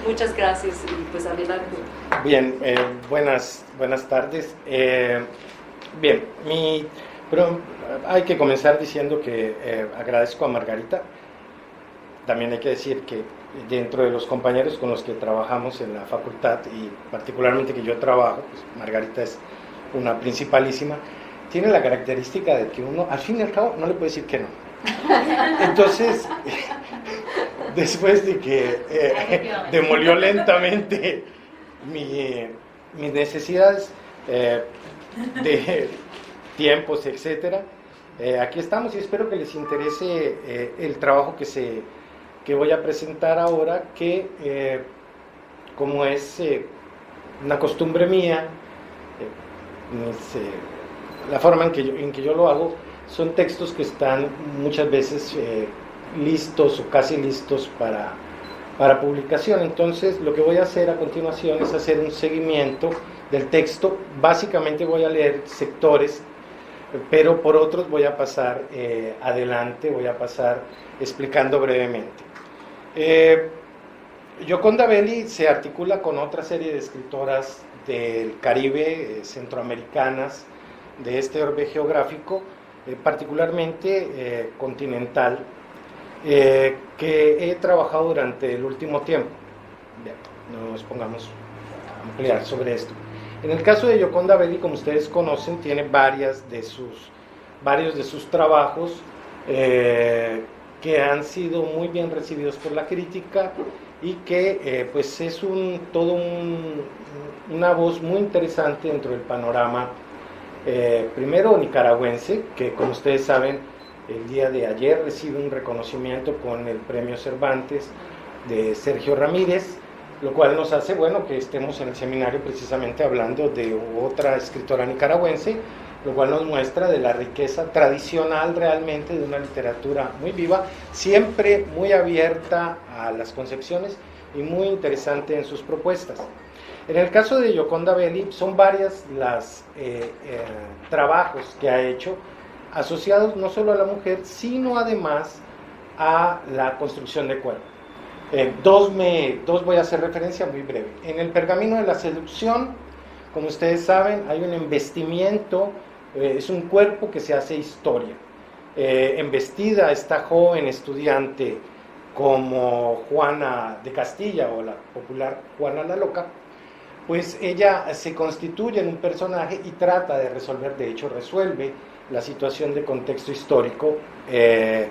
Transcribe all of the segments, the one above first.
Muchas gracias y pues adelante. Bien, buenas tardes. Bien, pero hay que comenzar diciendo que agradezco a Margarita. También hay que decir que dentro de los compañeros con los que trabajamos en la facultad y particularmente que yo trabajo, pues Margarita es una principalísima, tiene la característica de que uno al fin y al cabo no le puede decir que no. Entonces, después de que demolió lentamente mis necesidades de tiempos, etcétera, aquí estamos y espero que les interese el trabajo que voy a presentar ahora, que como es una costumbre mía, la forma en que yo lo hago, son textos que están muchas veces listos o casi listos para publicación. Entonces lo que voy a hacer a continuación es hacer un seguimiento del texto. Básicamente voy a leer sectores, pero por otros voy a pasar adelante, voy a pasar explicando brevemente. Gioconda Belli se articula con otra serie de escritoras del Caribe, centroamericanas, de este orbe geográfico, particularmente continental, que he trabajado durante el último tiempo. Bien, no nos pongamos a ampliar sobre esto. En el caso de Gioconda Belli, como ustedes conocen, tiene varios de sus trabajos que han sido muy bien recibidos por la crítica y que pues es una voz muy interesante dentro del panorama primero nicaragüense, que como ustedes saben el día de ayer recibe un reconocimiento con el premio Cervantes de Sergio Ramírez, lo cual nos hace, bueno, que estemos en el seminario precisamente hablando de otra escritora nicaragüense, lo cual nos muestra de la riqueza tradicional realmente de una literatura muy viva, siempre muy abierta a las concepciones y muy interesante en sus propuestas. En el caso de Gioconda Belli son varias las trabajos que ha hecho asociados no solo a la mujer, sino además a la construcción de cuerpo. Dos voy a hacer referencia muy breve. En el Pergamino de la Seducción, como ustedes saben, hay un embestimiento, es un cuerpo que se hace historia. Embestida esta joven estudiante como Juana de Castilla o la popular Juana la Loca, pues ella se constituye en un personaje y trata de resolver, de hecho resuelve la situación de contexto histórico de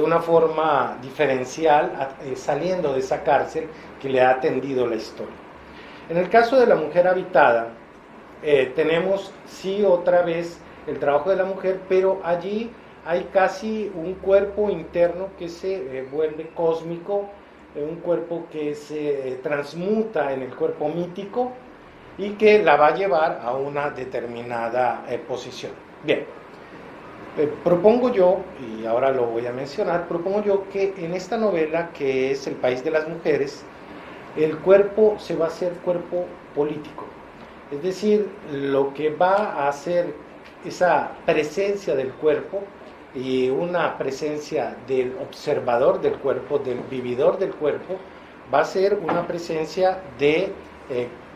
una forma diferencial, saliendo de esa cárcel que le ha atendido la historia. En el caso de la mujer habitada, tenemos sí otra vez el trabajo de la mujer, pero allí hay casi un cuerpo interno que se vuelve cósmico, un cuerpo que se transmuta en el cuerpo mítico y que la va a llevar a una determinada posición. Bien, propongo yo, y ahora lo voy a mencionar, propongo yo que en esta novela, que es El País de las Mujeres, el cuerpo se va a hacer cuerpo político. Es decir, lo que va a hacer esa presencia del cuerpo y una presencia del observador del cuerpo, del vividor del cuerpo, va a ser una presencia de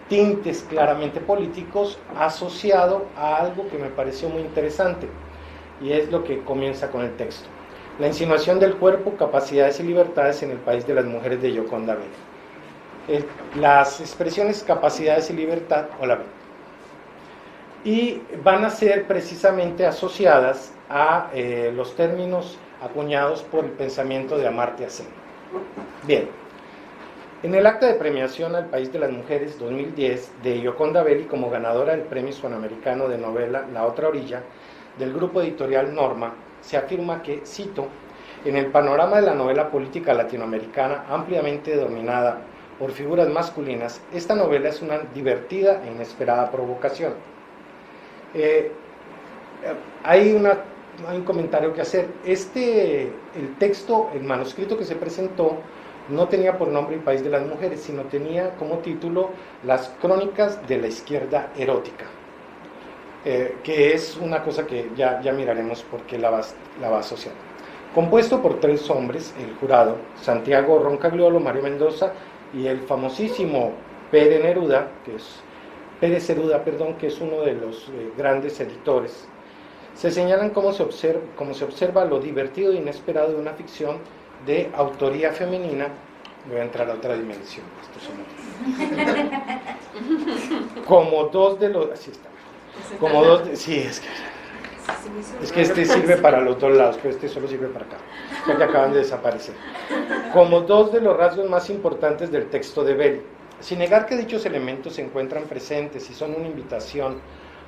tintes claramente políticos asociado a algo que me pareció muy interesante, y es lo que comienza con el texto. La insinuación del cuerpo, capacidades y libertades en el país de las mujeres de Gioconda Belli. Las expresiones capacidades y libertad, y van a ser precisamente asociadas a los términos acuñados por el pensamiento de Amartya Sen. Bien, en el acta de premiación al País de las Mujeres 2010 de Gioconda Belli como ganadora del Premio Hispanoamericano de Novela La Otra Orilla del grupo editorial Norma, se afirma que, cito, en el panorama de la novela política latinoamericana ampliamente dominada por figuras masculinas, esta novela es una divertida e inesperada provocación. Hay un comentario que hacer. El texto, el manuscrito que se presentó, no tenía por nombre El País de las Mujeres, sino tenía como título Las Crónicas de la Izquierda Erótica, que es una cosa que ya miraremos por qué la va a asociar. Compuesto por 3 hombres, el jurado, Santiago Roncagliolo, Mario Mendoza y el famosísimo Pérez Neruda, Pérez Neruda, que es uno de los grandes editores, se señalan cómo se observa lo divertido e inesperado de una ficción de autoría femenina. Voy a entrar a otra dimensión. Como dos de los... Así está. Como dos de, sí, es que este sirve para los dos lados, pero este solo sirve para acá, porque acaban de desaparecer. Como dos de los rasgos más importantes del texto de Belli. Sin negar que dichos elementos se encuentran presentes y son una invitación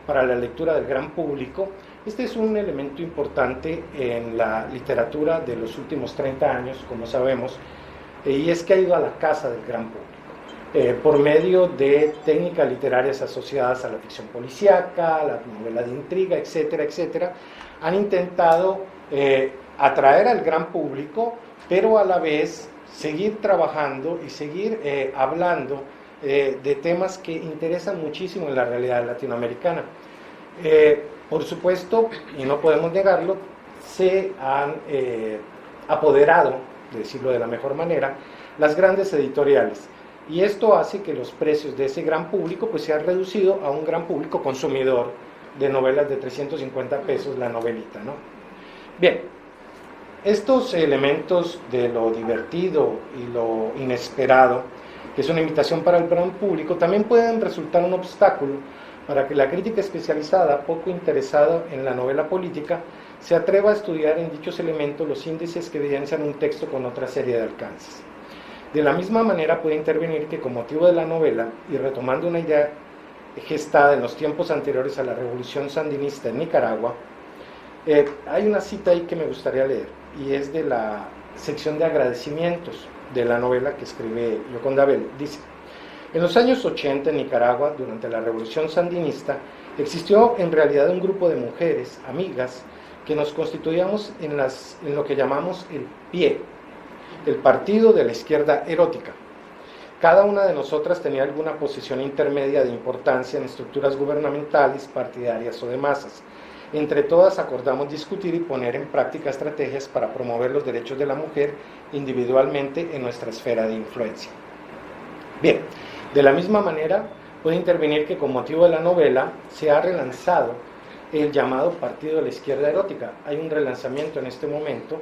para la lectura del gran público, este es un elemento importante en la literatura de los últimos 30 años, como sabemos, y es que ha ido a la casa del gran público, por medio de técnicas literarias asociadas a la ficción policíaca, a la novela de intriga, etcétera, etcétera. Han intentado atraer al gran público, pero a la vez seguir trabajando y seguir hablando de temas que interesan muchísimo en la realidad latinoamericana. Por supuesto, y no podemos negarlo, se han apoderado, de decirlo de la mejor manera, las grandes editoriales, y esto hace que los precios de ese gran público pues se han reducido a un gran público consumidor de novelas de 350 pesos la novelita, ¿no? Bien, estos elementos de lo divertido y lo inesperado, que es una invitación para el gran público, también pueden resultar un obstáculo para que la crítica especializada, poco interesada en la novela política, se atreva a estudiar en dichos elementos los índices que evidencian un texto con otra serie de alcances. De la misma manera puede intervenir que, con motivo de la novela, y retomando una idea gestada en los tiempos anteriores a la revolución sandinista en Nicaragua, hay una cita ahí que me gustaría leer, y es de la sección de agradecimientos de la novela que escribe Gioconda Belli. Dice: en los años 80 en Nicaragua, durante la revolución sandinista, existió en realidad un grupo de mujeres, amigas, que nos constituíamos en lo que llamamos el PIE, el Partido de la Izquierda Erótica. Cada una de nosotras tenía alguna posición intermedia de importancia en estructuras gubernamentales, partidarias o de masas. Entre todas acordamos discutir y poner en práctica estrategias para promover los derechos de la mujer individualmente en nuestra esfera de influencia. Bien, de la misma manera puede intervenir que, con motivo de la novela, se ha relanzado el llamado Partido de la Izquierda Erótica. Hay un relanzamiento en este momento,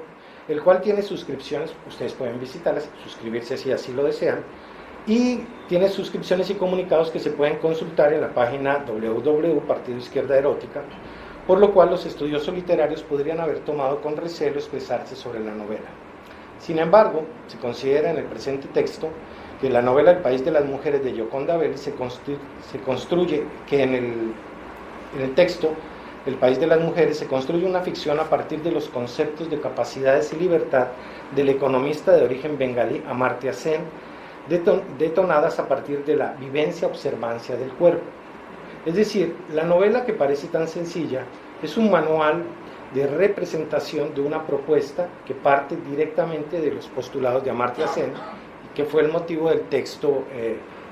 el cual tiene suscripciones, ustedes pueden visitarlas, suscribirse si así lo desean, y tiene suscripciones y comunicados que se pueden consultar en la página www.Partido Izquierda Erótica, por lo cual los estudiosos literarios podrían haber tomado con recelo expresarse sobre la novela. Sin embargo, se considera en el presente texto que la novela El País de las Mujeres de Gioconda Belli se construye, que en el texto El País de las Mujeres se construye una ficción a partir de los conceptos de capacidades y libertad del economista de origen bengalí Amartya Sen, detonadas a partir de la vivencia-observancia del cuerpo. Es decir, la novela, que parece tan sencilla, es un manual de representación de una propuesta que parte directamente de los postulados de Amartya Sen, y que fue el motivo del texto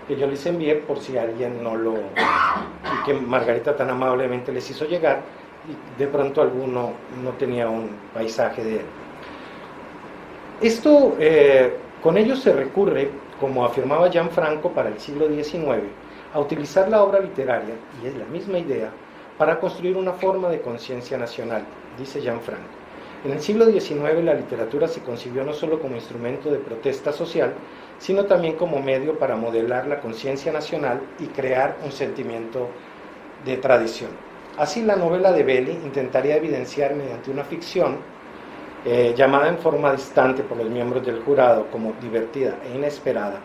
que yo les envié, por si alguien no lo... y que Margarita tan amablemente les hizo llegar, y de pronto alguno no tenía un paisaje de él. Esto, con ello se recurre, como afirmaba Gianfranco para el siglo XIX, a utilizar la obra literaria, y es la misma idea, para construir una forma de conciencia nacional, dice Gianfranco. En el siglo XIX la literatura se concibió no solo como instrumento de protesta social, sino también como medio para modelar la conciencia nacional y crear un sentimiento de tradición. Así, la novela de Belli intentaría evidenciar mediante una ficción, llamada en forma distante por los miembros del jurado como divertida e inesperada,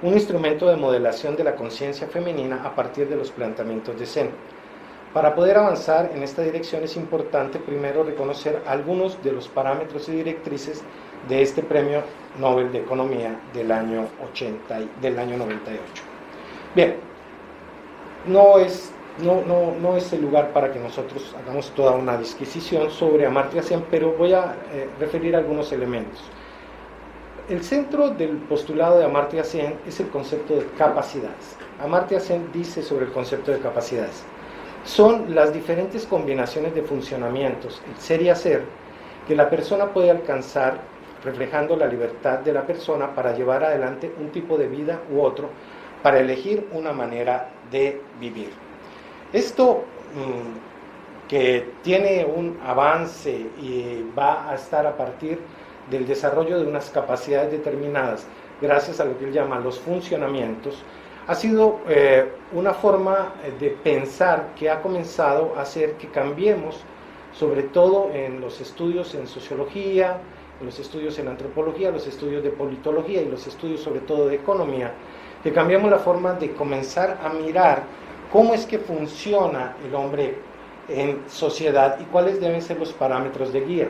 un instrumento de modelación de la conciencia femenina a partir de los planteamientos de Sen. Para poder avanzar en esta dirección es importante primero reconocer algunos de los parámetros y directrices de este Premio Nobel de Economía del año 98. Bien, no es el lugar para que nosotros hagamos toda una disquisición sobre Amartya Sen, pero voy a referir algunos elementos. El centro del postulado de Amartya Sen es el concepto de capacidades. Amartya Sen dice sobre el concepto de capacidades: son las diferentes combinaciones de funcionamientos, el ser y hacer, que la persona puede alcanzar reflejando la libertad de la persona para llevar adelante un tipo de vida u otro, para elegir una manera de vivir. Esto que tiene un avance y va a estar a partir del desarrollo de unas capacidades determinadas, gracias a lo que él llama los funcionamientos, ha sido una forma de pensar que ha comenzado a hacer que cambiemos, sobre todo en los estudios en sociología, en los estudios en antropología, los estudios de politología y los estudios sobre todo de economía, que cambiamos la forma de comenzar a mirar cómo es que funciona el hombre en sociedad y cuáles deben ser los parámetros de guía.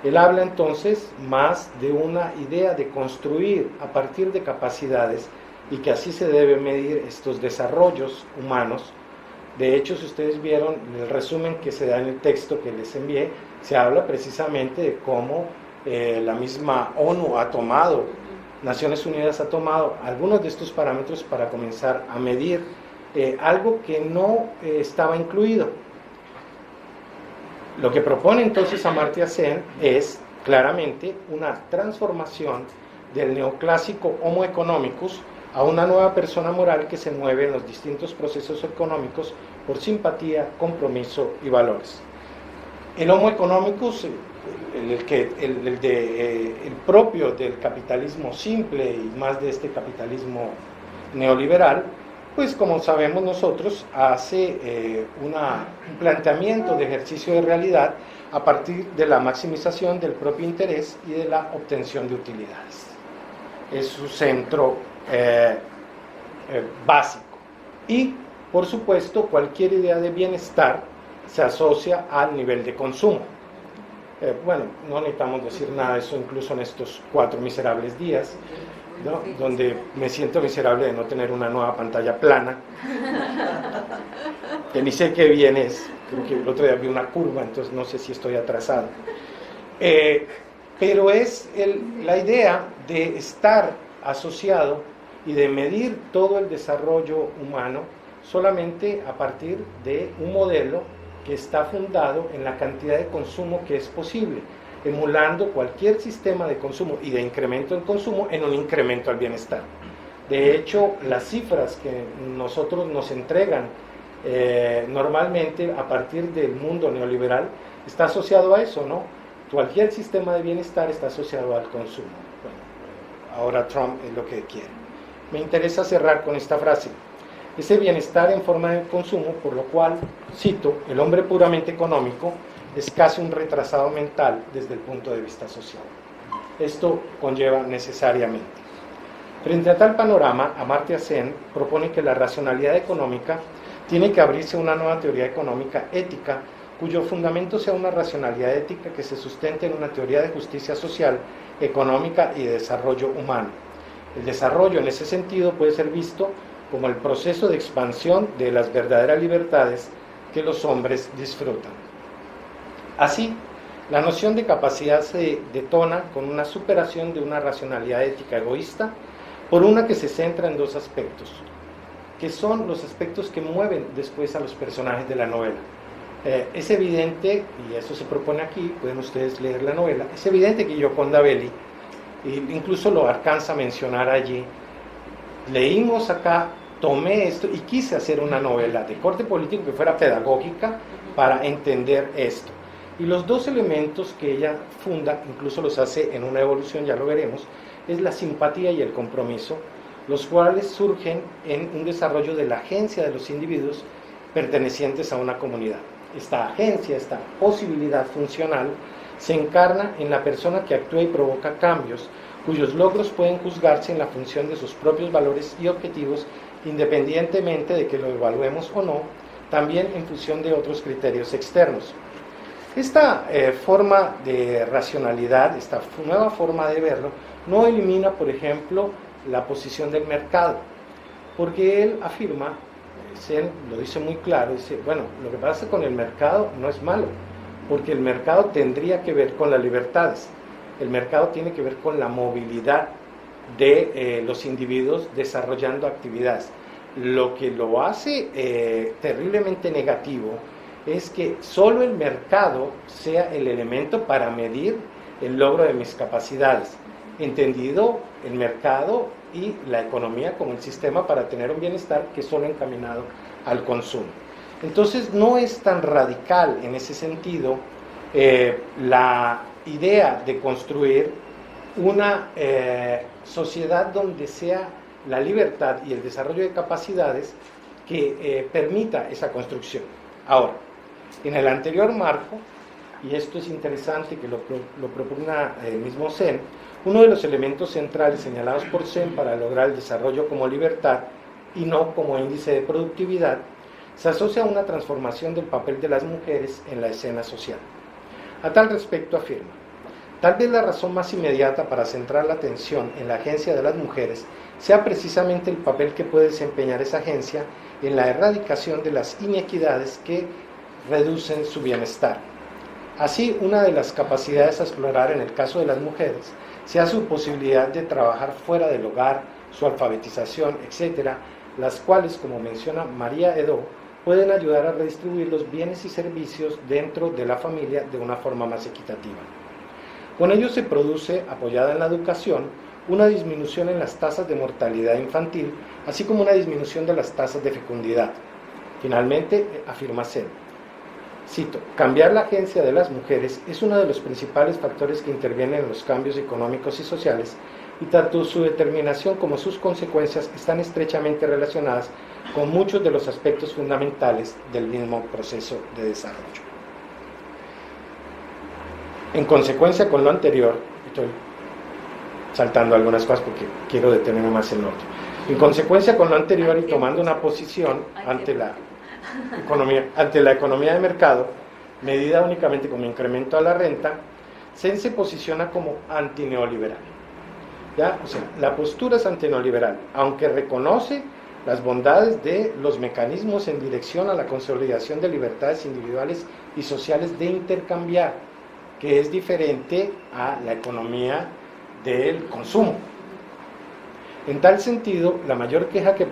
Él habla entonces más de una idea de construir a partir de capacidades y que así se debe medir estos desarrollos humanos. De hecho, si ustedes vieron el resumen que se da en el texto que les envié, se habla precisamente de cómo la misma ONU ha tomado, Naciones Unidas ha tomado algunos de estos parámetros para comenzar a medir algo que no estaba incluido. Lo que propone entonces Amartya Sen es claramente una transformación del neoclásico Homo economicus a una nueva persona moral que se mueve en los distintos procesos económicos por simpatía, compromiso y valores. El Homo economicus, el propio del capitalismo simple y más de este capitalismo neoliberal, pues como sabemos nosotros, hace un planteamiento de ejercicio de realidad a partir de la maximización del propio interés y de la obtención de utilidades. Es su centro básico. Y, por supuesto, cualquier idea de bienestar se asocia al nivel de consumo. Bueno, no necesitamos decir nada de eso incluso en estos 4 miserables días, ¿no? Donde me siento miserable de no tener una nueva pantalla plana, que ni sé qué bien es. Creo que el otro día vi una curva, entonces no sé si estoy atrasado. Pero es la idea de estar asociado y de medir todo el desarrollo humano solamente a partir de un modelo que está fundado en la cantidad de consumo que es posible, emulando cualquier sistema de consumo y de incremento en consumo en un incremento al bienestar. De hecho, las cifras que nosotros nos entregan normalmente a partir del mundo neoliberal está asociado a eso, ¿no? Cualquier sistema de bienestar está asociado al consumo. Bueno, ahora Trump es lo que quiere. Me interesa cerrar con esta frase: ese bienestar en forma de consumo, por lo cual, cito, el hombre puramente económico es casi un retrasado mental desde el punto de vista social. Esto conlleva necesariamente. Frente a tal panorama, Amartya Sen propone que la racionalidad económica tiene que abrirse a una nueva teoría económica ética, cuyo fundamento sea una racionalidad ética que se sustente en una teoría de justicia social, económica y de desarrollo humano. El desarrollo en ese sentido puede ser visto como el proceso de expansión de las verdaderas libertades que los hombres disfrutan. Así, la noción de capacidad se detona con una superación de una racionalidad ética egoísta por una que se centra en 2 aspectos, que son los aspectos que mueven después a los personajes de la novela. Es evidente, y eso se propone aquí, pueden ustedes leer la novela, es evidente que Gioconda Belli, incluso lo alcanza a mencionar allí, leímos acá, tomé esto y quise hacer una novela de corte político que fuera pedagógica para entender esto. Y los 2 elementos que ella funda, incluso los hace en una evolución, ya lo veremos, es la simpatía y el compromiso, los cuales surgen en un desarrollo de la agencia de los individuos pertenecientes a una comunidad. Esta agencia, esta posibilidad funcional, se encarna en la persona que actúa y provoca cambios, cuyos logros pueden juzgarse en la función de sus propios valores y objetivos, independientemente de que lo evaluemos o no, también en función de otros criterios externos. Esta forma de racionalidad, esta nueva forma de verlo, no elimina, por ejemplo, la posición del mercado, porque él afirma, Sen lo dice muy claro, dice, bueno, lo que pasa con el mercado no es malo, porque el mercado tendría que ver con las libertades, el mercado tiene que ver con la movilidad de los individuos desarrollando actividades. Lo que lo hace terriblemente negativo es que solo el mercado sea el elemento para medir el logro de mis capacidades, entendido el mercado y la economía como el sistema para tener un bienestar que es solo encaminado al consumo. Entonces no es tan radical en ese sentido la idea de construir una sociedad donde sea la libertad y el desarrollo de capacidades que permita esa construcción. Ahora, en el anterior marco, y esto es interesante que lo propugna el mismo Sen, uno de los elementos centrales señalados por Sen para lograr el desarrollo como libertad y no como índice de productividad, se asocia a una transformación del papel de las mujeres en la escena social. A tal respecto afirma: tal vez la razón más inmediata para centrar la atención en la agencia de las mujeres sea precisamente el papel que puede desempeñar esa agencia en la erradicación de las inequidades que reducen su bienestar. Así, una de las capacidades a explorar en el caso de las mujeres sea su posibilidad de trabajar fuera del hogar, su alfabetización, etc., las cuales, como menciona María Edo, pueden ayudar a redistribuir los bienes y servicios dentro de la familia de una forma más equitativa. Con ello se produce, apoyada en la educación, una disminución en las tasas de mortalidad infantil, así como una disminución de las tasas de fecundidad. Finalmente, afirma Sen, cito: cambiar la agencia de las mujeres es uno de los principales factores que intervienen en los cambios económicos y sociales, y tanto su determinación como sus consecuencias están estrechamente relacionadas con muchos de los aspectos fundamentales del mismo proceso de desarrollo. En consecuencia con lo anterior, estoy saltando algunas cosas porque quiero detenerme más en lo otro. En consecuencia con lo anterior y tomando una posición ante la economía de mercado, medida únicamente como incremento a la renta, Sen se posiciona como antineoliberal. ¿Ya? O sea, la postura es antineoliberal, aunque reconoce las bondades de los mecanismos en dirección a la consolidación de libertades individuales y sociales de intercambiar, que es diferente a la economía del consumo. En tal sentido, la mayor queja que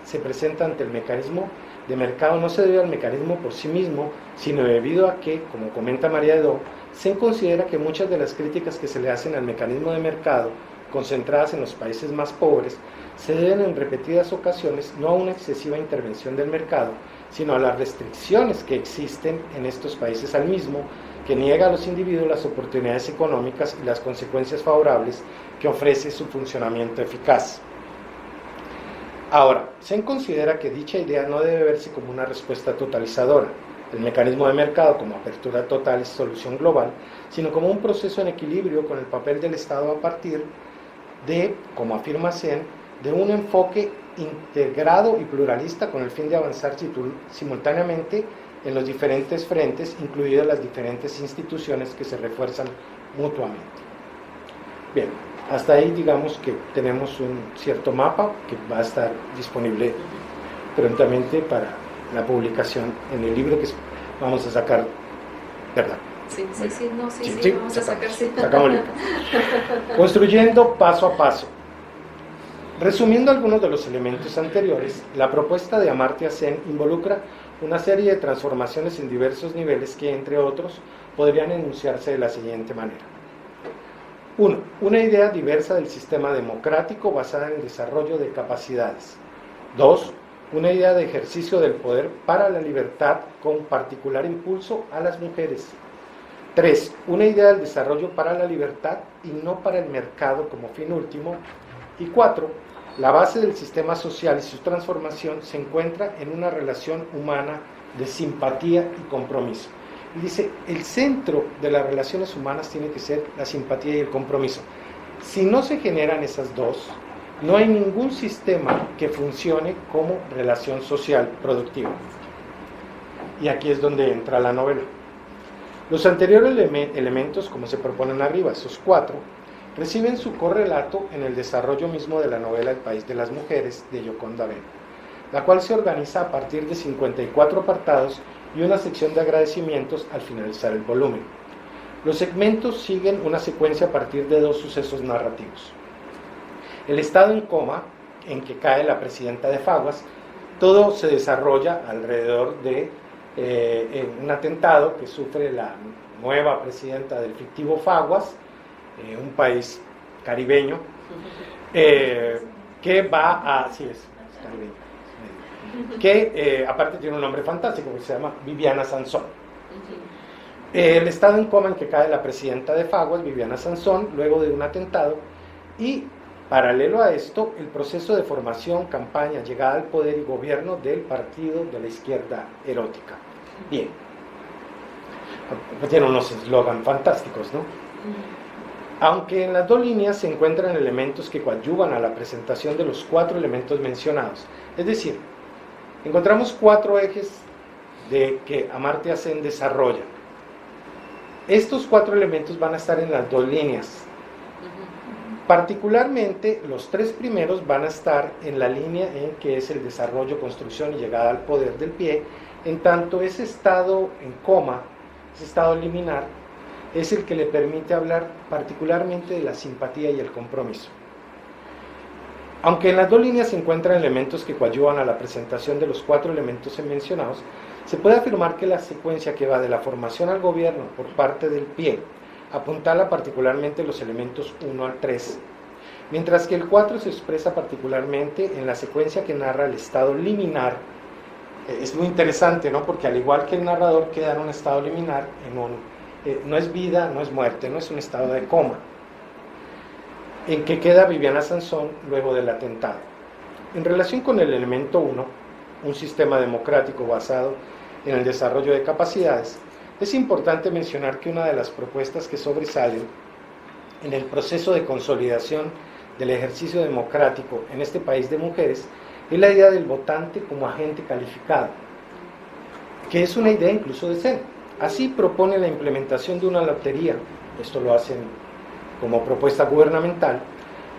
se presenta ante el mecanismo de mercado no se debe al mecanismo por sí mismo, sino debido a que, como comenta María Edo, se considera que muchas de las críticas que se le hacen al mecanismo de mercado, concentradas en los países más pobres, se deben en repetidas ocasiones no a una excesiva intervención del mercado, sino a las restricciones que existen en estos países al mismo, que niega a los individuos las oportunidades económicas y las consecuencias favorables que ofrece su funcionamiento eficaz. Ahora, Sen considera que dicha idea no debe verse como una respuesta totalizadora, el mecanismo de mercado como apertura total y solución global, sino como un proceso en equilibrio con el papel del Estado a partir de, como afirma Sen, de un enfoque integrado y pluralista con el fin de avanzar simultáneamente en los diferentes frentes, incluidas las diferentes instituciones que se refuerzan mutuamente. Bien, hasta ahí digamos que tenemos un cierto mapa que va a estar disponible prontamente para la publicación en el libro que vamos a sacar, ¿verdad? Sí, vamos a sacar, sí. Sacamos el libro. Construyendo paso a paso. Resumiendo algunos de los elementos anteriores, la propuesta de Amartya Sen involucra una serie de transformaciones en diversos niveles que, entre otros, podrían enunciarse de la siguiente manera. 1. Una idea diversa del sistema democrático basada en el desarrollo de capacidades. 2. Una idea de ejercicio del poder para la libertad con particular impulso a las mujeres. 3. Una idea del desarrollo para la libertad y no para el mercado como fin último. Y 4. La base del sistema social y su transformación se encuentra en una relación humana de simpatía y compromiso. Y dice, el centro de las relaciones humanas tiene que ser la simpatía y el compromiso. Si no se generan esas dos, no hay ningún sistema que funcione como relación social productiva. Y aquí es donde entra la novela. Los anteriores elementos, como se proponen arriba, esos 4, reciben su correlato en el desarrollo mismo de la novela El País de las Mujeres de Yoconda Benn, la cual se organiza a partir de 54 apartados y una sección de agradecimientos al finalizar el volumen. Los segmentos siguen una secuencia a partir de 2 sucesos narrativos. El estado en coma en que cae la presidenta de Faguas, todo se desarrolla alrededor de un atentado que sufre la nueva presidenta del fictivo Faguas, un país caribeño, que va a... Sí, es caribeño. Que aparte tiene un nombre fantástico, que se llama Viviana Sansón. El estado en coma en que cae la presidenta de Faguas, Viviana Sansón, luego de un atentado, y paralelo a esto, el proceso de formación, campaña, llegada al poder y gobierno del partido de la izquierda erótica. Bien. Tiene unos eslogan fantásticos, ¿no? Aunque en las dos líneas se encuentran elementos que coadyuvan a la presentación de los 4 elementos mencionados. Es decir, encontramos 4 ejes de que Amartya Sen desarrolla. Estos 4 elementos van a estar en las 2 líneas. Particularmente, los 3 primeros van a estar en la línea en que es el desarrollo, construcción y llegada al poder del pie, en tanto ese estado en coma, ese estado liminar, es el que le permite hablar particularmente de la simpatía y el compromiso. Aunque en las 2 líneas se encuentran elementos que coadyuvan a la presentación de los 4 elementos mencionados, se puede afirmar que la secuencia que va de la formación al gobierno por parte del pie apuntala particularmente los elementos 1 al 3, mientras que el 4 se expresa particularmente en la secuencia que narra el estado liminar. Es muy interesante, ¿no? Porque al igual que el narrador queda en un estado liminar, no es vida, no es muerte, no es un estado de coma, en que queda Viviana Sansón luego del atentado. En relación con el elemento 1, un sistema democrático basado en el desarrollo de capacidades, es importante mencionar que una de las propuestas que sobresalen en el proceso de consolidación del ejercicio democrático en este país de mujeres es la idea del votante como agente calificado, que es una idea incluso de Sen. Así propone la implementación de una lotería, esto lo hacen como propuesta gubernamental,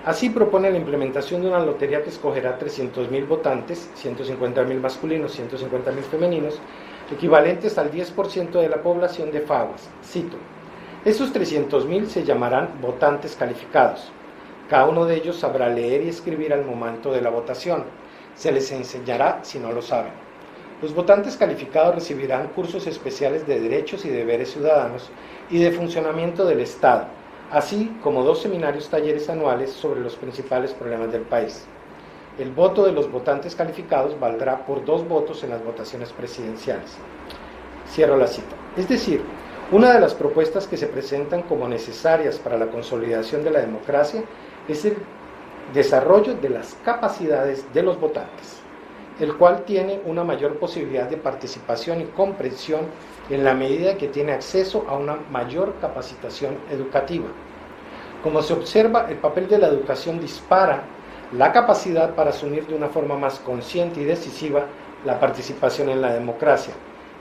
así propone la implementación de una lotería que escogerá 300.000 votantes, 150.000 masculinos, 150.000 femeninos, equivalentes al 10% de la población de Faguas. Cito: estos 300.000 se llamarán votantes calificados. Cada uno de ellos sabrá leer y escribir al momento de la votación. Se les enseñará si no lo saben. Los votantes calificados recibirán cursos especiales de derechos y deberes ciudadanos y de funcionamiento del Estado, así como 2 seminarios talleres anuales sobre los principales problemas del país. El voto de los votantes calificados valdrá por 2 votos en las votaciones presidenciales. Cierro la cita. Es decir, una de las propuestas que se presentan como necesarias para la consolidación de la democracia es el desarrollo de las capacidades de los votantes, el cual tiene una mayor posibilidad de participación y comprensión en la medida que tiene acceso a una mayor capacitación educativa. Como se observa, el papel de la educación dispara la capacidad para asumir de una forma más consciente y decisiva la participación en la democracia.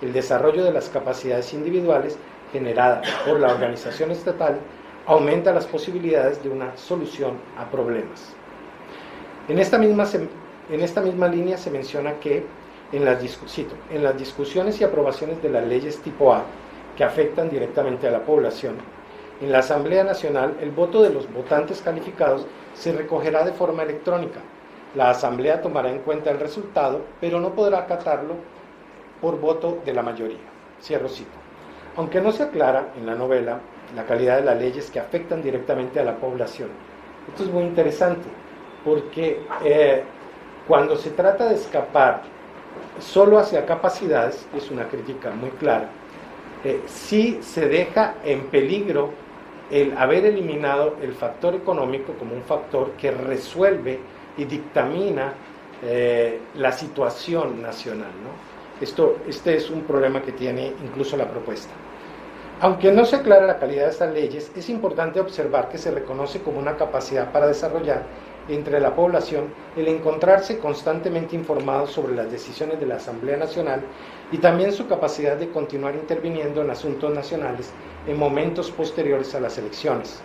El desarrollo de las capacidades individuales generada por la organización estatal aumenta las posibilidades de una solución a problemas. En esta misma línea se menciona que en las discusiones y aprobaciones de las leyes tipo A que afectan directamente a la población, en la Asamblea Nacional el voto de los votantes calificados se recogerá de forma electrónica. La Asamblea tomará en cuenta el resultado, pero no podrá acatarlo por voto de la mayoría. Cierro cita. Aunque no se aclara en la novela la calidad de las leyes que afectan directamente a la población, esto es muy interesante, porque cuando se trata de escapar solo hacia capacidades, es una crítica muy clara, sí se deja en peligro el haber eliminado el factor económico como un factor que resuelve y dictamina la situación nacional, ¿no? Este es un problema que tiene incluso la propuesta. Aunque no se aclara la calidad de estas leyes, es importante observar que se reconoce como una capacidad para desarrollar entre la población el encontrarse constantemente informados sobre las decisiones de la Asamblea Nacional y también su capacidad de continuar interviniendo en asuntos nacionales en momentos posteriores a las elecciones.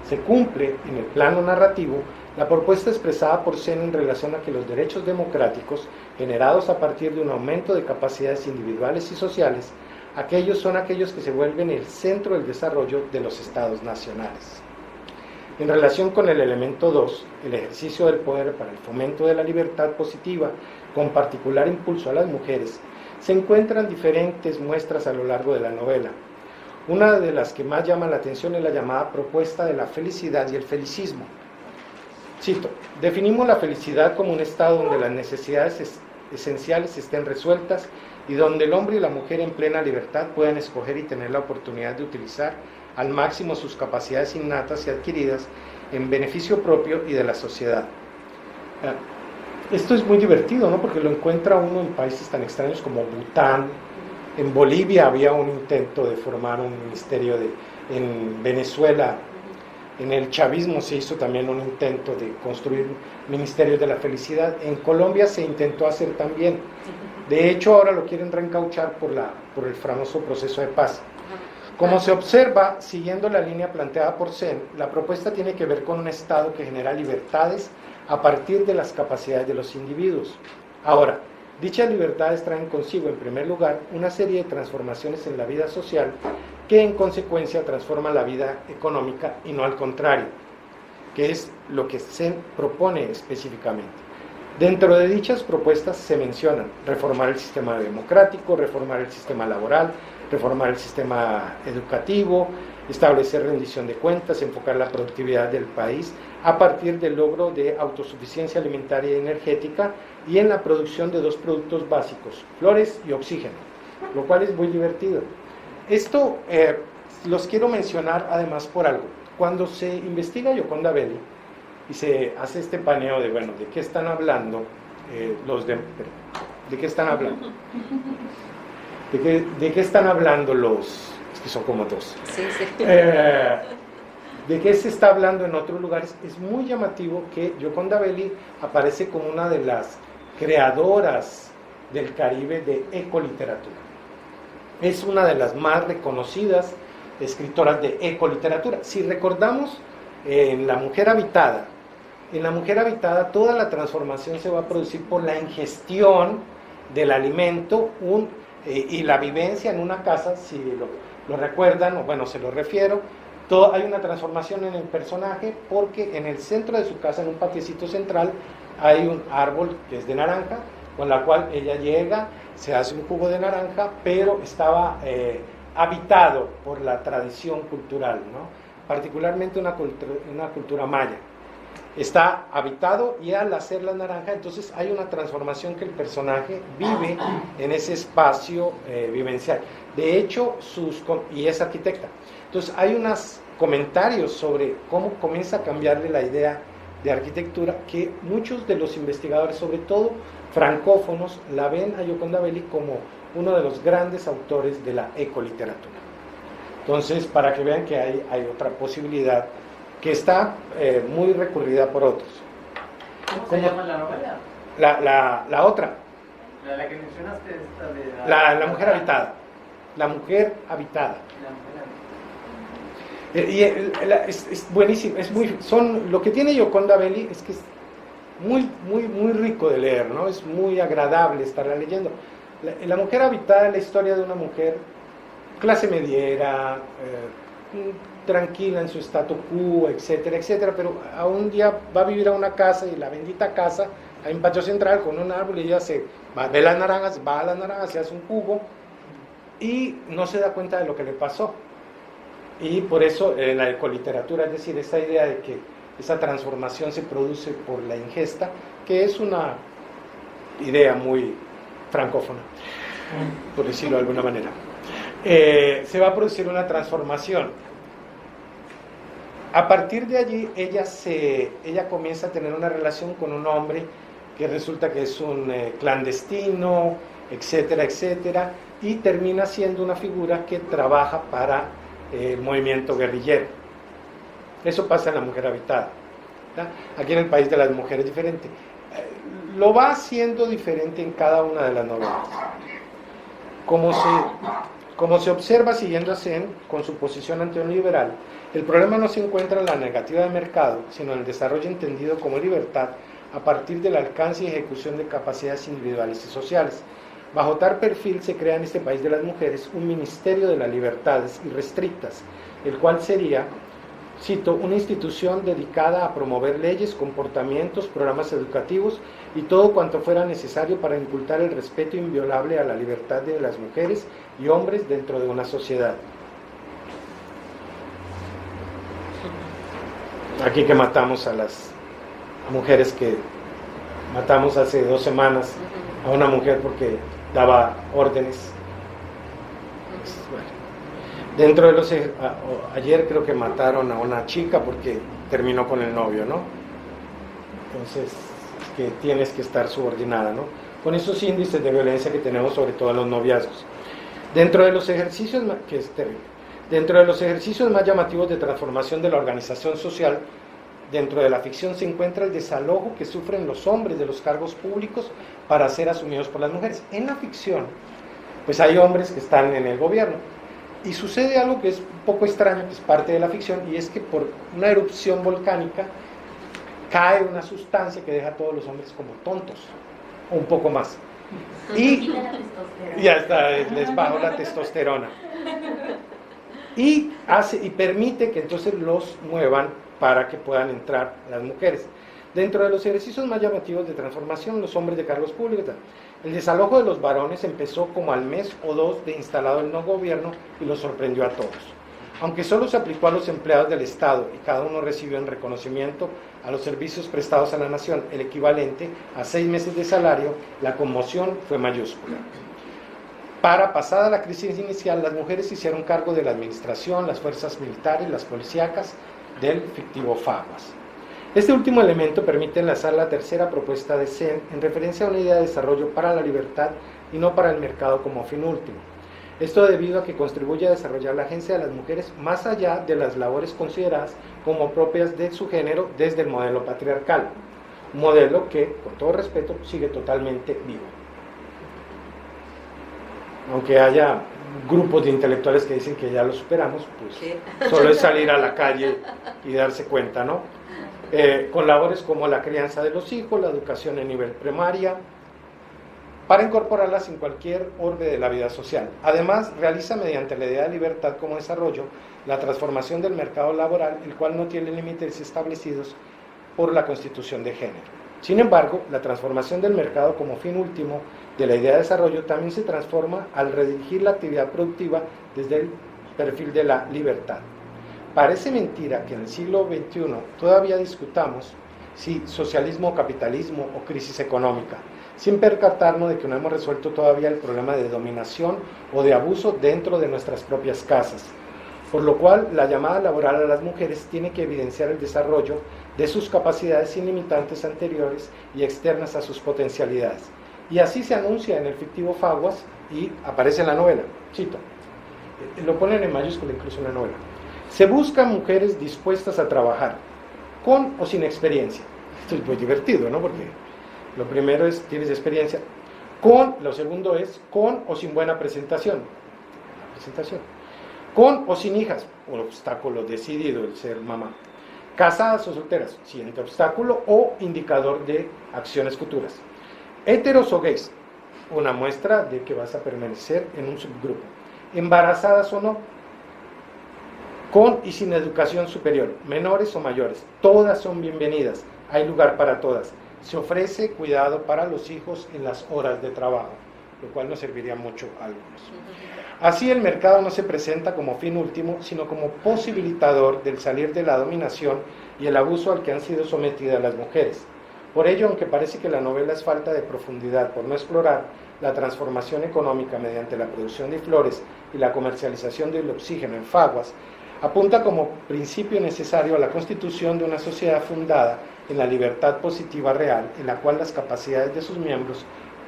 Se cumple, en el plano narrativo, la propuesta expresada por Sen en relación a que los derechos democráticos, generados a partir de un aumento de capacidades individuales y sociales, son aquellos que se vuelven el centro del desarrollo de los estados nacionales. En relación con el elemento 2, el ejercicio del poder para el fomento de la libertad positiva, con particular impulso a las mujeres, se encuentran diferentes muestras a lo largo de la novela. Una de las que más llama la atención es la llamada propuesta de la felicidad y el felicismo. Cito: definimos la felicidad como un estado donde las necesidades esenciales estén resueltas y donde el hombre y la mujer en plena libertad puedan escoger y tener la oportunidad de utilizar al máximo sus capacidades innatas y adquiridas en beneficio propio y de la sociedad. Esto es muy divertido, ¿no? Porque lo encuentra uno en países tan extraños como Bután. En Bolivia había un intento de formar un ministerio en Venezuela. En el chavismo se hizo también un intento de construir ministerios de la felicidad. En Colombia se intentó hacer también. De hecho, ahora lo quieren reencauchar por el famoso proceso de paz. Como se observa, siguiendo la línea planteada por Sen, la propuesta tiene que ver con un Estado que genera libertades a partir de las capacidades de los individuos. Ahora, dichas libertades traen consigo, en primer lugar, una serie de transformaciones en la vida social que en consecuencia transforman la vida económica y no al contrario, que es lo que Sen propone específicamente. Dentro de dichas propuestas se mencionan reformar el sistema democrático, reformar el sistema laboral, reformar el sistema educativo, establecer rendición de cuentas, enfocar la productividad del país a partir del logro de autosuficiencia alimentaria y energética y en la producción de 2 productos básicos, flores y oxígeno, lo cual es muy divertido. Esto los quiero mencionar además por algo. Cuando se investiga Gioconda Belli y se hace este paneo de, bueno, ¿de qué están hablando ¿de qué están hablando? ¿De qué están hablando los...? Es que son como 2. Sí, sí. ¿De qué se está hablando en otros lugares? Es muy llamativo que Gioconda Belli aparece como una de las creadoras del Caribe de ecoliteratura. Es una de las más reconocidas escritoras de ecoliteratura. Si recordamos, en La Mujer Habitada, toda la transformación se va a producir por la ingestión del alimento y la vivencia en una casa. Si lo recuerdan, o bueno, se lo refiero, hay una transformación en el personaje porque en el centro de su casa, en un patiecito central, hay un árbol que es de naranja, con la cual ella llega, se hace un jugo de naranja, pero estaba habitado por la tradición cultural, ¿no? Particularmente una cultura maya. Está habitado y al hacer la naranja, entonces hay una transformación que el personaje vive en ese espacio vivencial. De hecho, y es arquitecta. Entonces hay unos comentarios sobre cómo comienza a cambiarle la idea de arquitectura que muchos de los investigadores, sobre todo francófonos, la ven a Gioconda Belli como uno de los grandes autores de la ecoliteratura. Entonces, para que vean que hay otra posibilidad que está muy recurrida por otros. ¿Cómo se llama la novela? La otra. La que mencionaste, esta de La Mujer Habitada. La Mujer Habitada. Es buenísimo, lo que tiene Gioconda Belli es que es muy rico de leer, ¿no? Es muy agradable estarla leyendo. La Mujer Habitada es la historia de una mujer clase mediera, tranquila en su statu quo, etcétera, etcétera, pero a un día va a vivir a una casa, y la bendita casa, hay un patio central con un árbol, y ella va a las naranjas, se hace un jugo y no se da cuenta de lo que le pasó. Y por eso la ecoliteratura, es decir, esta idea de que esa transformación se produce por la ingesta, que es una idea muy francófona, por decirlo de alguna manera. Se va a producir una transformación. A partir de allí, ella comienza a tener una relación con un hombre que resulta que es un clandestino, etcétera, etcétera, y termina siendo una figura que trabaja para el movimiento guerrillero. Eso pasa en La Mujer Habitada, ¿verdad? Aquí en El País de las Mujeres es diferente. Lo va haciendo diferente en cada una de las novelas. Como se observa siguiendo a Sen con su posición antineoliberal, el problema no se encuentra en la negativa de mercado, sino en el desarrollo entendido como libertad a partir del alcance y ejecución de capacidades individuales y sociales. Bajo tal perfil se crea en este País de las Mujeres un Ministerio de las Libertades Irrestrictas, el cual sería, cito, una institución dedicada a promover leyes, comportamientos, programas educativos y todo cuanto fuera necesario para inculcar el respeto inviolable a la libertad de las mujeres y hombres dentro de una sociedad. aquí que matamos a las mujeres que matamos hace 2 semanas a una mujer porque daba órdenes. Bueno, dentro de los ayer creo que mataron a una chica porque terminó con el novio, ¿no? Entonces, que tienes que estar subordinada, ¿no? Con esos índices de violencia que tenemos, sobre todo en los noviazgos. Dentro de los ejercicios, que es terrible, dentro de los ejercicios más llamativos de transformación de la organización social, dentro de la ficción se encuentra el desalojo que sufren los hombres de los cargos públicos para ser asumidos por las mujeres. En la ficción, pues hay hombres que están en el gobierno, y sucede algo que es un poco extraño, que es parte de la ficción, y es que por una erupción volcánica cae una sustancia que deja a todos los hombres como tontos, o un poco más. Y ya está, les bajo la testosterona. Y permite que entonces los muevan para que puedan entrar las mujeres. Dentro de los ejercicios más llamativos de transformación, los hombres de cargos públicos, el desalojo de los varones empezó como al mes o 2 de instalado el no gobierno y los sorprendió a todos. Aunque solo se aplicó a los empleados del Estado y cada uno recibió en reconocimiento a los servicios prestados a la nación el equivalente a 6 meses de salario, la conmoción fue mayúscula. Para pasada la crisis inicial, las mujeres se hicieron cargo de la administración, las fuerzas militares, las policíacas del fictivo Faguas. Este último elemento permite enlazar la tercera propuesta de Sen en referencia a una idea de desarrollo para la libertad y no para el mercado como fin último. Esto debido a que contribuye a desarrollar la agencia de las mujeres más allá de las labores consideradas como propias de su género desde el modelo patriarcal, un modelo que, con todo respeto, sigue totalmente vivo. Aunque haya grupos de intelectuales que dicen que ya lo superamos, pues solo es salir a la calle y darse cuenta, ¿no? Con labores como la crianza de los hijos, la educación en nivel primaria, para incorporarlas en cualquier orbe de la vida social. Además, realiza mediante la idea de libertad como desarrollo la transformación del mercado laboral, el cual no tiene límites establecidos por la Constitución de género. Sin embargo, la transformación del mercado como fin último de la idea de desarrollo también se transforma al redirigir la actividad productiva desde el perfil de la libertad. Parece mentira que en el siglo XXI todavía discutamos si socialismo o capitalismo o crisis económica, sin percatarnos de que no hemos resuelto todavía el problema de dominación o de abuso dentro de nuestras propias casas, por lo cual la llamada laboral a las mujeres tiene que evidenciar el desarrollo de sus capacidades sin limitantes anteriores y externas a sus potencialidades. Y así se anuncia en el fictivo Faguas y aparece en la novela, cito, lo ponen en mayúscula incluso en la novela. Se buscan mujeres dispuestas a trabajar, con o sin experiencia. Esto es muy divertido, ¿no? Porque lo primero es, tienes experiencia, lo segundo es, con o sin buena presentación. La presentación. Con o sin hijas, un obstáculo decidido el ser mamá. Casadas o solteras, siguiente obstáculo o indicador de acciones futuras. Heteros o gays, una muestra de que vas a permanecer en un subgrupo. Embarazadas o no, con y sin educación superior, menores o mayores, todas son bienvenidas, hay lugar para todas. Se ofrece cuidado para los hijos en las horas de trabajo, lo cual nos serviría mucho a algunos. Así el mercado no se presenta como fin último, sino como posibilitador del salir de la dominación y el abuso al que han sido sometidas las mujeres. Por ello, aunque parece que la novela es falta de profundidad por no explorar la transformación económica mediante la producción de flores y la comercialización del oxígeno en Faguas, apunta como principio necesario a la constitución de una sociedad fundada en la libertad positiva real, en la cual las capacidades de sus miembros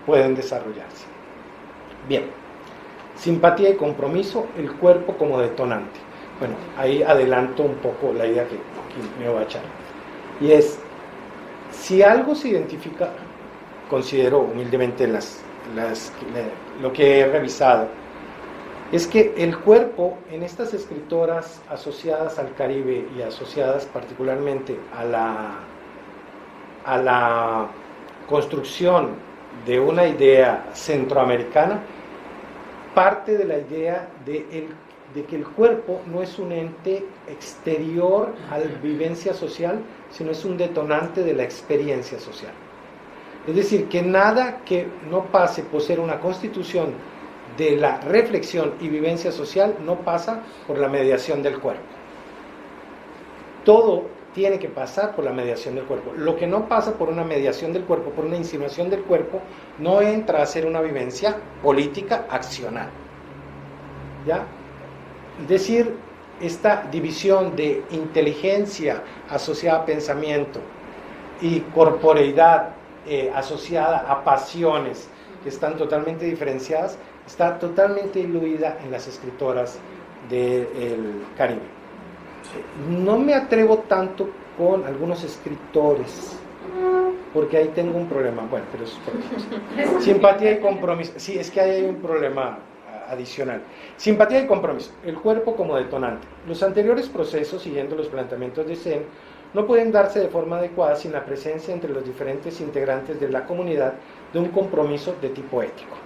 pueden desarrollarse. Bien, simpatía y compromiso, el cuerpo como detonante. Bueno, ahí adelanto un poco la idea que aquí me voy a echar. Y es, si algo se identifica, considero humildemente lo que he revisado, es que el cuerpo en estas escritoras asociadas al Caribe y asociadas particularmente a la construcción de una idea centroamericana, parte de la idea de que el cuerpo no es un ente exterior a la vivencia social, sino es un detonante de la experiencia social. Es decir, que nada que no pase por ser una constitución de la reflexión y vivencia social no pasa por la mediación del cuerpo. Todo tiene que pasar por la mediación del cuerpo. Lo que no pasa por una mediación del cuerpo, por una insinuación del cuerpo, no entra a ser una vivencia política accional. ¿Ya? Es decir, esta división de inteligencia asociada a pensamiento y corporeidad asociada a pasiones que están totalmente diferenciadas, está totalmente diluida en las escritoras del Caribe. No me atrevo tanto con algunos escritores, porque ahí tengo un problema. Bueno, pero eso es por eso. Simpatía y compromiso. Sí, es que ahí hay un problema adicional. Simpatía y compromiso. El cuerpo como detonante. Los anteriores procesos, siguiendo los planteamientos de Sen, no pueden darse de forma adecuada sin la presencia entre los diferentes integrantes de la comunidad de un compromiso de tipo ético.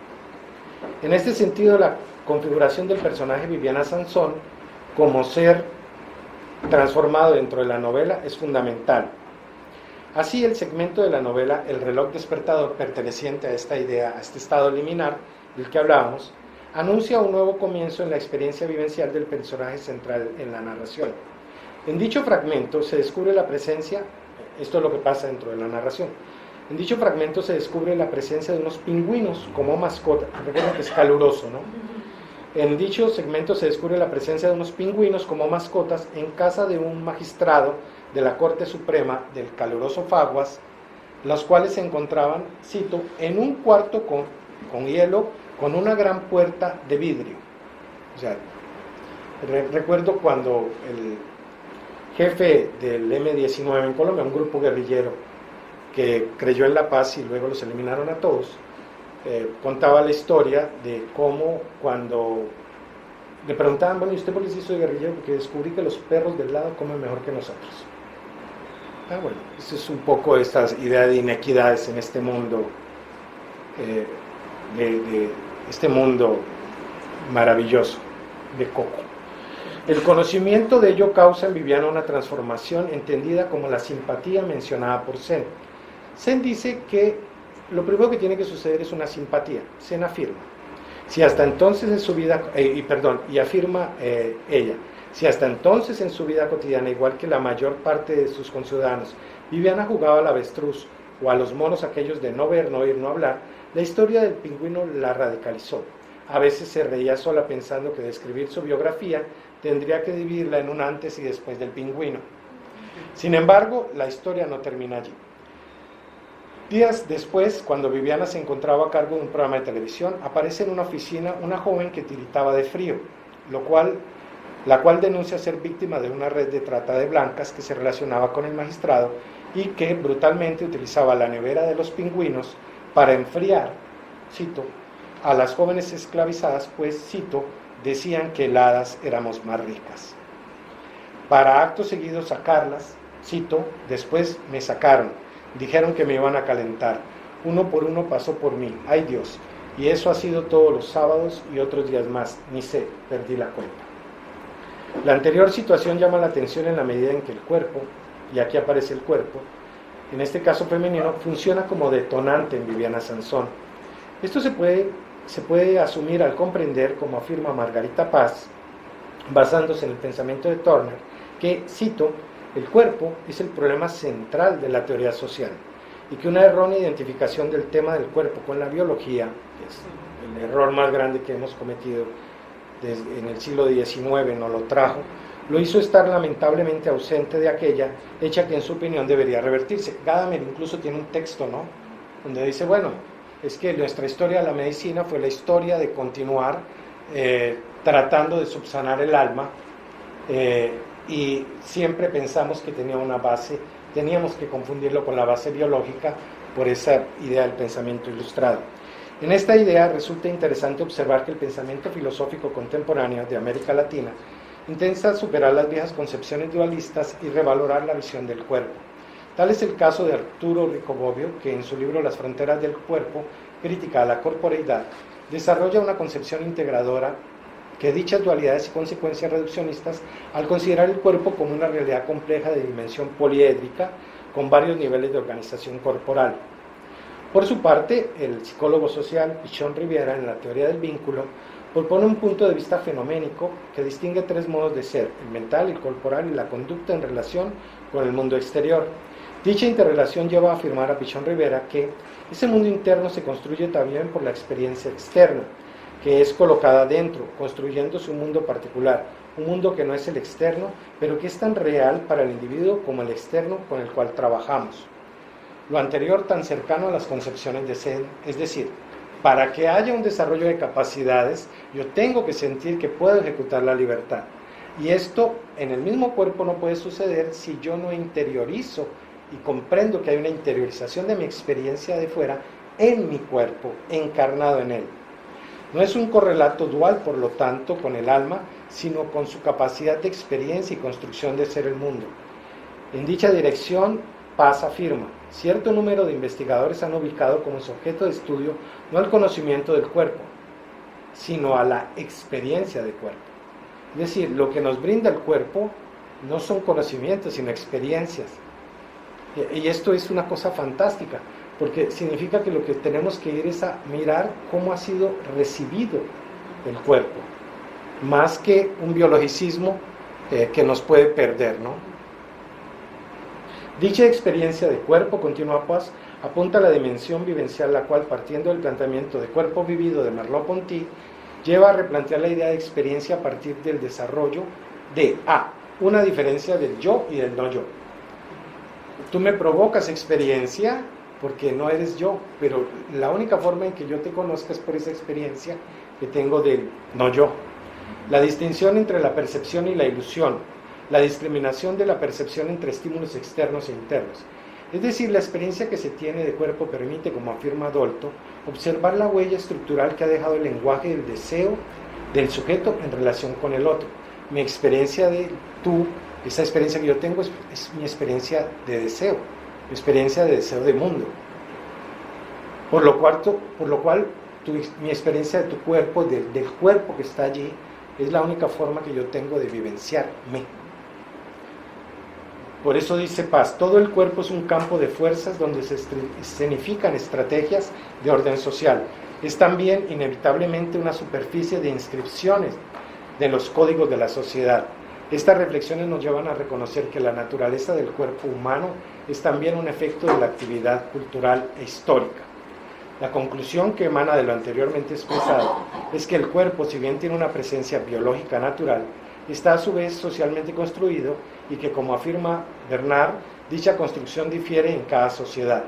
En este sentido, la configuración del personaje Viviana Sansón como ser transformado dentro de la novela es fundamental. Así, el segmento de la novela El reloj despertador, perteneciente a esta idea, a este estado liminar del que hablábamos, anuncia un nuevo comienzo en la experiencia vivencial del personaje central en la narración. En dicho fragmento se descubre la presencia, esto es lo que pasa dentro de la narración, en dicho fragmento se descubre la presencia de unos pingüinos como mascota. Recuerden que es caluroso, ¿no? En dicho segmento se descubre la presencia de unos pingüinos como mascotas en casa de un magistrado de la Corte Suprema del caluroso Faguas, los cuales se encontraban, cito, en un cuarto con hielo, con una gran puerta de vidrio. O sea, recuerdo cuando el jefe del M-19 en Colombia, un grupo guerrillero que creyó en la paz y luego los eliminaron a todos, contaba la historia de cómo cuando le preguntaban, bueno, ¿y usted por qué se hizo guerrillero? Porque descubrí que los perros del lado comen mejor que nosotros. Bueno, eso es un poco esta idea de inequidades en este mundo, de este mundo maravilloso de Coco. El conocimiento de ello causa en Viviana una transformación entendida como la simpatía mencionada por Sen. Sen dice que lo primero que tiene que suceder es una simpatía. Sen afirma, si hasta entonces en su vida, y afirma ella, si hasta entonces en su vida cotidiana, igual que la mayor parte de sus conciudadanos, Viviana jugaba al avestruz o a los monos aquellos de no ver, no oír, no hablar, la historia del pingüino la radicalizó. A veces se reía sola pensando que describir su biografía tendría que dividirla en un antes y después del pingüino. Sin embargo, la historia no termina allí. Días después, cuando Viviana se encontraba a cargo de un programa de televisión, aparece en una oficina una joven que tiritaba de frío, la cual denuncia ser víctima de una red de trata de blancas que se relacionaba con el magistrado y que brutalmente utilizaba la nevera de los pingüinos para enfriar, cito, a las jóvenes esclavizadas, pues, cito, decían que heladas éramos más ricas. Para acto seguido sacarlas, cito, después me sacaron, dijeron que me iban a calentar, uno por uno pasó por mí, ay Dios, y eso ha sido todos los sábados y otros días más, ni sé, perdí la cuenta. La anterior situación llama la atención en la medida en que el cuerpo, y aquí aparece el cuerpo, en este caso femenino, funciona como detonante en Viviana Sansón. Esto se puede asumir al comprender, como afirma Margarita Paz, basándose en el pensamiento de Turner, que, cito, el cuerpo es el problema central de la teoría social y que una errónea identificación del tema del cuerpo con la biología, que es el error más grande que hemos cometido en el siglo XIX, no lo trajo, lo hizo estar lamentablemente ausente de aquella hecha que en su opinión debería revertirse. Gadamer incluso tiene un texto, ¿no?, donde dice, bueno, es que nuestra historia de la medicina fue la historia de continuar tratando de subsanar el alma y siempre pensamos que tenía una base, teníamos que confundirlo con la base biológica por esa idea del pensamiento ilustrado. En esta idea resulta interesante observar que el pensamiento filosófico contemporáneo de América Latina intenta superar las viejas concepciones dualistas y revalorar la visión del cuerpo. Tal es el caso de Arturo Ricobobbio, que en su libro Las fronteras del cuerpo, crítica a la corporeidad, desarrolla una concepción integradora que dichas dualidades y consecuencias reduccionistas al considerar el cuerpo como una realidad compleja de dimensión poliédrica con varios niveles de organización corporal. Por su parte, el psicólogo social Pichón Riviera, en la teoría del vínculo, propone un punto de vista fenoménico que distingue tres modos de ser: el mental, el corporal y la conducta en relación con el mundo exterior. Dicha interrelación lleva a afirmar a Pichón Rivera que ese mundo interno se construye también por la experiencia externa, que es colocada dentro, construyendo su mundo particular, un mundo que no es el externo, pero que es tan real para el individuo como el externo con el cual trabajamos. Lo anterior tan cercano a las concepciones de ser, es decir, para que haya un desarrollo de capacidades, yo tengo que sentir que puedo ejecutar la libertad. Y esto en el mismo cuerpo no puede suceder si yo no interiorizo y comprendo que hay una interiorización de mi experiencia de fuera en mi cuerpo, encarnado en él. No es un correlato dual, por lo tanto, con el alma, sino con su capacidad de experiencia y construcción de ser el mundo. En dicha dirección, Paz afirma: cierto número de investigadores han ubicado como su objeto de estudio no al conocimiento del cuerpo, sino a la experiencia del cuerpo. Es decir, lo que nos brinda el cuerpo no son conocimientos, sino experiencias. Y esto es una cosa fantástica, porque significa que lo que tenemos que ir es a mirar cómo ha sido recibido el cuerpo, más que un biologicismo que nos puede perder, ¿no? Dicha experiencia de cuerpo, continúa Paz, apunta a la dimensión vivencial, la cual, partiendo del planteamiento de cuerpo vivido de Merleau-Ponty, lleva a replantear la idea de experiencia a partir del desarrollo de una diferencia del yo y del no yo. Tú me provocas experiencia porque no eres yo, pero la única forma en que yo te conozca es por esa experiencia que tengo del no yo. La distinción entre la percepción y la ilusión, la discriminación de la percepción entre estímulos externos e internos. Es decir, la experiencia que se tiene de cuerpo permite, como afirma Dolto, observar la huella estructural que ha dejado el lenguaje del deseo del sujeto en relación con el otro. Mi experiencia de tú, esa experiencia que yo tengo es mi experiencia de deseo, mi experiencia de deseo de mundo. Por lo cual mi experiencia de tu cuerpo, del cuerpo que está allí, es la única forma que yo tengo de vivenciarme. Por eso dice Paz: todo el cuerpo es un campo de fuerzas donde se escenifican estrategias de orden social. Es también inevitablemente una superficie de inscripciones de los códigos de la sociedad. Estas reflexiones nos llevan a reconocer que la naturaleza del cuerpo humano es también un efecto de la actividad cultural e histórica. La conclusión que emana de lo anteriormente expresado es que el cuerpo, si bien tiene una presencia biológica natural, está a su vez socialmente construido y que, como afirma Bernard, dicha construcción difiere en cada sociedad.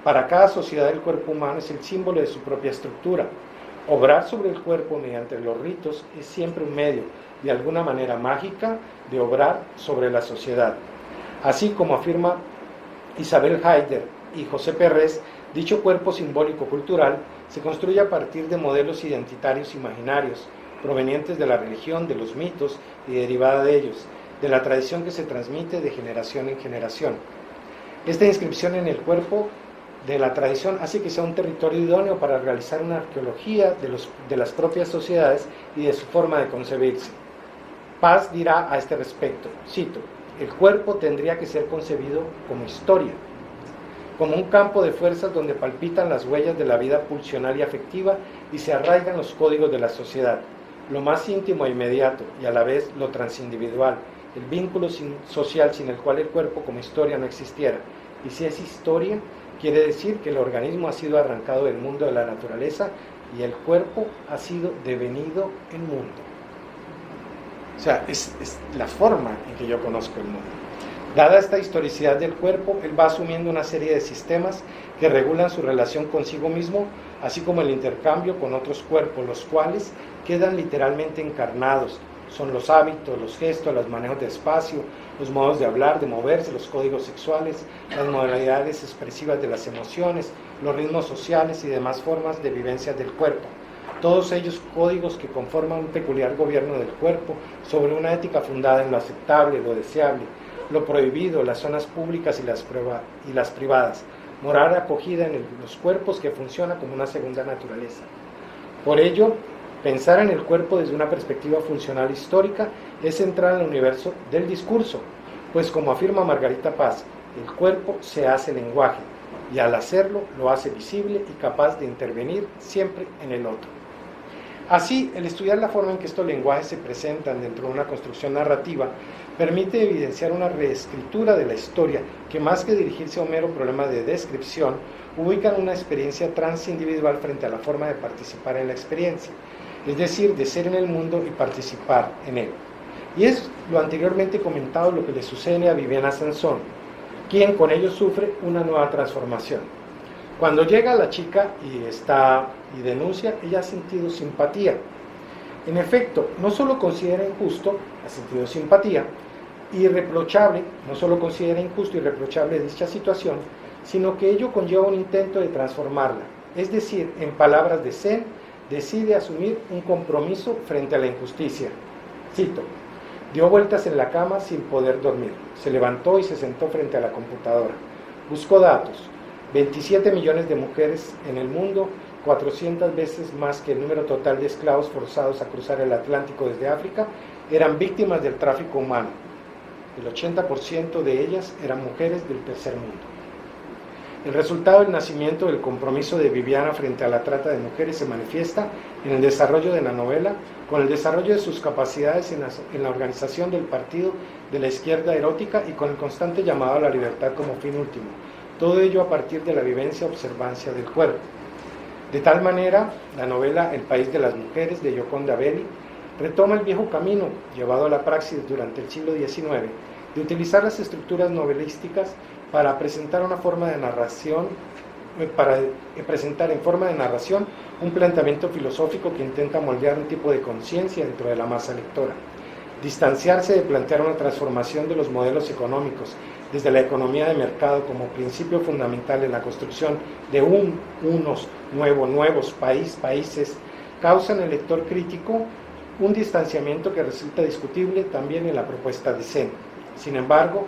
Para cada sociedad el cuerpo humano es el símbolo de su propia estructura. Obrar sobre el cuerpo mediante los ritos es siempre un medio, de alguna manera mágica, de obrar sobre la sociedad. Así como afirma Isabel Haider y José Perrés, dicho cuerpo simbólico-cultural se construye a partir de modelos identitarios imaginarios, provenientes de la religión, de los mitos y derivada de ellos, de la tradición que se transmite de generación en generación. Esta inscripción en el cuerpo de la tradición hace que sea un territorio idóneo para realizar una arqueología de las propias sociedades y de su forma de concebirse. Paz dirá a este respecto, cito: el cuerpo tendría que ser concebido como historia, como un campo de fuerzas donde palpitan las huellas de la vida pulsional y afectiva y se arraigan los códigos de la sociedad, lo más íntimo e inmediato y a la vez lo transindividual, el vínculo social sin el cual el cuerpo como historia no existiera. Y si es historia, quiere decir que el organismo ha sido arrancado del mundo de la naturaleza y el cuerpo ha sido devenido en mundo. O sea, es la forma en que yo conozco el mundo. Dada esta historicidad del cuerpo, él va asumiendo una serie de sistemas que regulan su relación consigo mismo, así como el intercambio con otros cuerpos, los cuales quedan literalmente encarnados. Son los hábitos, los gestos, los manejos de espacio, los modos de hablar, de moverse, los códigos sexuales, las modalidades expresivas de las emociones, los ritmos sociales y demás formas de vivencia del cuerpo. Todos ellos códigos que conforman un peculiar gobierno del cuerpo sobre una ética fundada en lo aceptable, lo deseable, lo prohibido, las zonas públicas y las privadas, moral acogida en los cuerpos que funciona como una segunda naturaleza. Por ello, pensar en el cuerpo desde una perspectiva funcional histórica es entrar en el universo del discurso, pues como afirma Margarita Paz, el cuerpo se hace lenguaje y al hacerlo lo hace visible y capaz de intervenir siempre en el otro. Así, el estudiar la forma en que estos lenguajes se presentan dentro de una construcción narrativa permite evidenciar una reescritura de la historia que, más que dirigirse a un mero problema de descripción, ubican una experiencia transindividual frente a la forma de participar en la experiencia, es decir, de ser en el mundo y participar en él. Y es lo anteriormente comentado lo que le sucede a Viviana Sansón, quien con ello sufre una nueva transformación. Cuando llega la chica y denuncia, ella ha sentido simpatía. En efecto, no solo considera injusto, ha sentido simpatía, irreprochable, no solo considera injusto y irreprochable dicha situación, sino que ello conlleva un intento de transformarla. Es decir, en palabras de Zen, decide asumir un compromiso frente a la injusticia. Cito: dio vueltas en la cama sin poder dormir, se levantó y se sentó frente a la computadora. Buscó datos: 27 millones de mujeres en el mundo, 400 veces más que el número total de esclavos forzados a cruzar el Atlántico desde África, eran víctimas del tráfico humano. El 80% de ellas eran mujeres del tercer mundo. El resultado del nacimiento del compromiso de Viviana frente a la trata de mujeres se manifiesta en el desarrollo de la novela, con el desarrollo de sus capacidades en la organización del partido de la izquierda erótica y con el constante llamado a la libertad como fin último. Todo ello a partir de la vivencia observancia del cuerpo. De tal manera, la novela El país de las mujeres, de Gioconda Belli, retoma el viejo camino, llevado a la praxis durante el siglo XIX, de utilizar las estructuras novelísticas para presentar una forma de narración, para presentar en forma de narración un planteamiento filosófico que intenta moldear un tipo de conciencia dentro de la masa lectora. Distanciarse de plantear una transformación de los modelos económicos desde la economía de mercado como principio fundamental en la construcción de unos nuevos países, causa en el lector crítico un distanciamiento que resulta discutible también en la propuesta de Zen. Sin embargo,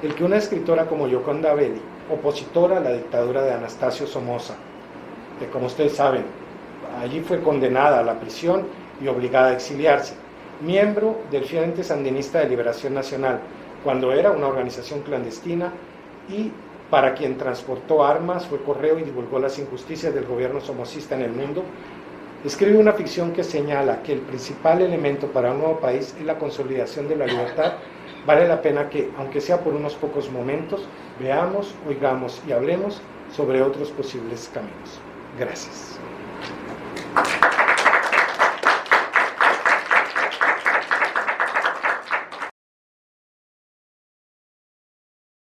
el que una escritora como Gioconda Belli, opositora a la dictadura de Anastasio Somoza, que como ustedes saben, allí fue condenada a la prisión y obligada a exiliarse, miembro del Frente Sandinista de Liberación Nacional, cuando era una organización clandestina, y para quien transportó armas, fue correo y divulgó las injusticias del gobierno somocista en el mundo, escribe una ficción que señala que el principal elemento para un nuevo país es la consolidación de la libertad. Vale la pena que, aunque sea por unos pocos momentos, veamos, oigamos y hablemos sobre otros posibles caminos. Gracias.